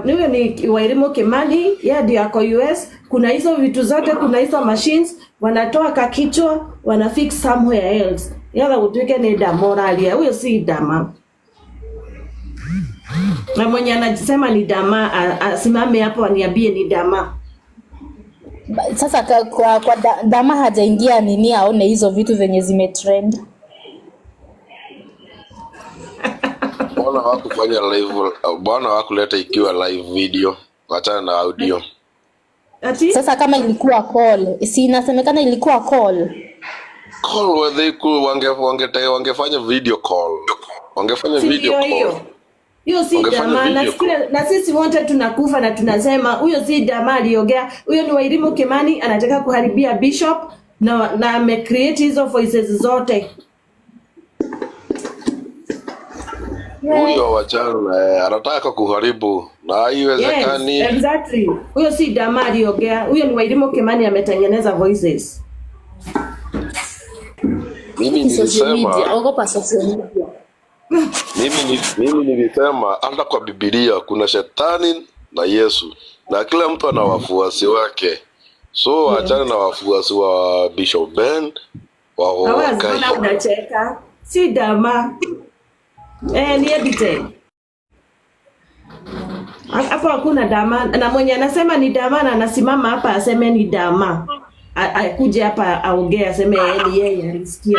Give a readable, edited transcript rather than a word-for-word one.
Huyo ni Wairimu Kimani, yeye ndio ako US. Kuna hizo vitu zote, kuna hizo machines, wanatoa kakichwa, wana fix somewhere else. Yala utwike ni damoralia, huyo si dama. Na mwenye anasema ni dama, asimame hapo aniambie ni dama. Sasa kwa dama hajaingia nini aone hizo vitu zenye zimetrend. Bwana wakufanya live, bwana wakuleta ikiwa live video, achana na audio. Ati? Sasa kama ilikuwa call, si inasemekana ilikuwa call. Call whether wangefanya video call. Wangefanya video call. Hiyo si dama, na sisi wote tunakufa na tunasema huyo si dama aliongea. Huyo ni Wairimu Kimani anataka kuharibia Bishop na amecreate hizo voices zote. Huyo wachana anataka kuharibu na haiwezekani. Yes, exactly. Huyo si dama aliongea. Huyo ni Wairimu Kimani ametengeneza voices. Mimi nilisema ogopa social media. Mimi nilisema hata kwa Biblia kuna shetani na Yesu na kila mtu ana wafuasi wake. So achana na wafuasi wa Bishop Ben wa Kai. Unacheka. Si dama. Ni ebite. Hapo hakuna dama, na mwenye anasema ni dama na anasimama hapa aseme ni dama. Akuje hapa aongee aseme yeye alisikia.